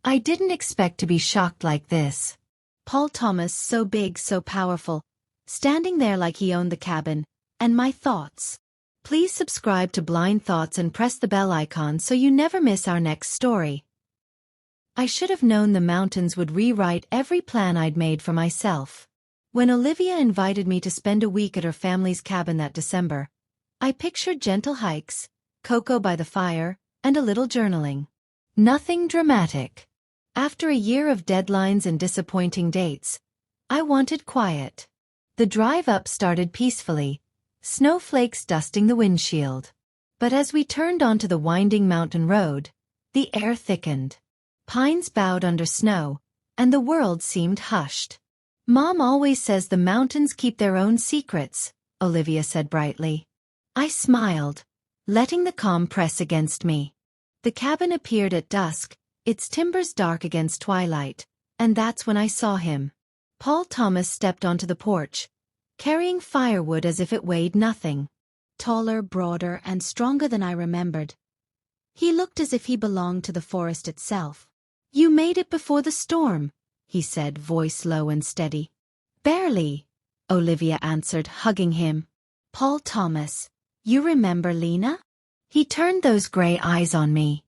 I didn't expect to be shocked like this. Paul Thomas, so big, so powerful, standing there like he owned the cabin, and my thoughts. Please subscribe to Blind Thoughts and press the bell icon so you never miss our next story. I should have known the mountains would rewrite every plan I'd made for myself. When Olivia invited me to spend a week at her family's cabin that December, I pictured gentle hikes, cocoa by the fire, and a little journaling. Nothing dramatic. After a year of deadlines and disappointing dates, I wanted quiet. The drive up started peacefully, snowflakes dusting the windshield. But as we turned onto the winding mountain road, the air thickened. Pines bowed under snow, and the world seemed hushed. Mom always says the mountains keep their own secrets, Olivia said brightly. I smiled, letting the calm press against me. The cabin appeared at dusk, its timbers dark against twilight, and that's when I saw him. Paul Thomas stepped onto the porch, carrying firewood as if it weighed nothing. Taller, broader, and stronger than I remembered. He looked as if he belonged to the forest itself. You made it before the storm, he said, voice low and steady. Barely, Olivia answered, hugging him. Paul Thomas, you remember Lena? He turned those gray eyes on me.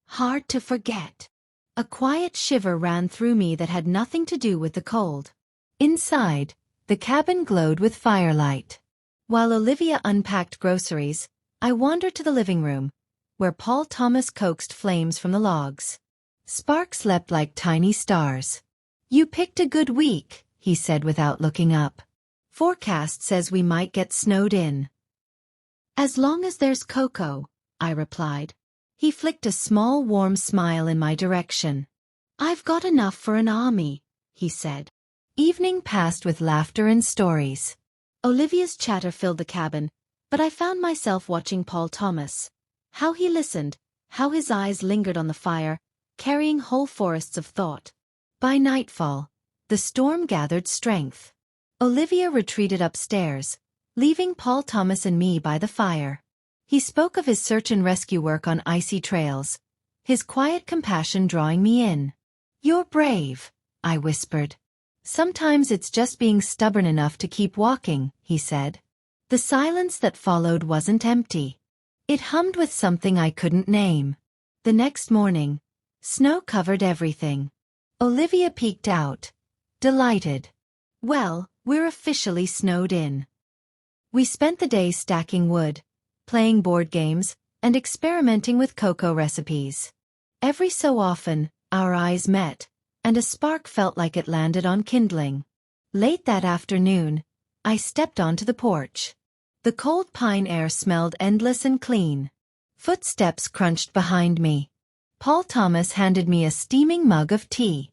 Hard to forget. A quiet shiver ran through me that had nothing to do with the cold. Inside, the cabin glowed with firelight. While Olivia unpacked groceries, I wandered to the living room, where Paul Thomas coaxed flames from the logs. Sparks leapt like tiny stars. You picked a good week, he said without looking up. Forecast says we might get snowed in. As long as there's cocoa, I replied. He flicked a small warm smile in my direction. I've got enough for an army, he said. Evening passed with laughter and stories. Olivia's chatter filled the cabin, but I found myself watching Paul Thomas. How he listened, how his eyes lingered on the fire, carrying whole forests of thought. By nightfall, the storm gathered strength. Olivia retreated upstairs, leaving Paul Thomas and me by the fire. He spoke of his search and rescue work on icy trails, his quiet compassion drawing me in. You're brave, I whispered. Sometimes it's just being stubborn enough to keep walking, he said. The silence that followed wasn't empty. It hummed with something I couldn't name. The next morning, snow covered everything. Olivia peeked out, delighted. Well, we're officially snowed in. We spent the day stacking wood, playing board games, and experimenting with cocoa recipes. Every so often, our eyes met, and a spark felt like it landed on kindling. Late that afternoon, I stepped onto the porch. The cold pine air smelled endless and clean. Footsteps crunched behind me. Paul Thomas handed me a steaming mug of tea.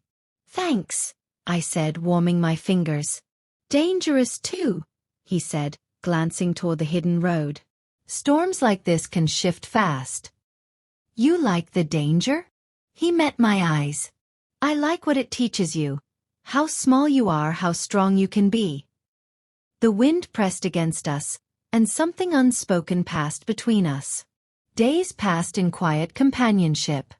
Thanks, I said, warming my fingers. Dangerous too, he said, glancing toward the hidden road. Storms like this can shift fast. You like the danger? He met my eyes. I like what it teaches you. How small you are, how strong you can be. The wind pressed against us, and something unspoken passed between us. Days passed in quiet companionship.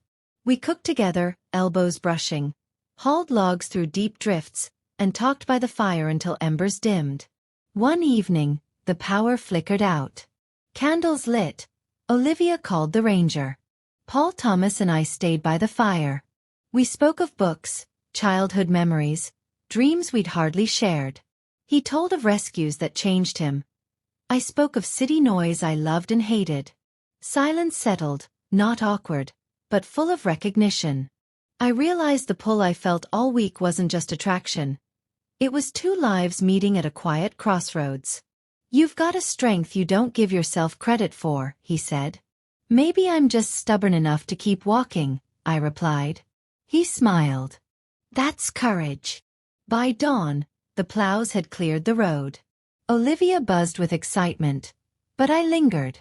We cooked together, elbows brushing, hauled logs through deep drifts, and talked by the fire until embers dimmed. One evening, the power flickered out. Candles lit, Olivia called the ranger. Paul Thomas and I stayed by the fire. We spoke of books, childhood memories, dreams we'd hardly shared. He told of rescues that changed him. I spoke of city noise I loved and hated. Silence settled, not awkward, but full of recognition. I realized the pull I felt all week wasn't just attraction. It was two lives meeting at a quiet crossroads. You've got a strength you don't give yourself credit for, he said. Maybe I'm just stubborn enough to keep walking, I replied. He smiled. That's courage. By dawn, the plows had cleared the road. Olivia buzzed with excitement, but I lingered.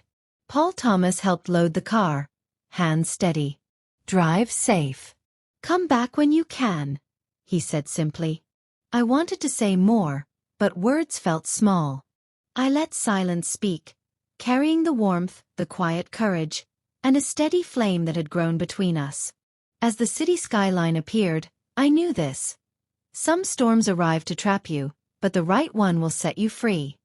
Paul Thomas helped load the car, hands steady. Drive safe. Come back when you can, he said simply. I wanted to say more, but words felt small. I let silence speak, carrying the warmth, the quiet courage, and a steady flame that had grown between us. As the city skyline appeared, I knew this. Some storms arrive to trap you, but the right one will set you free.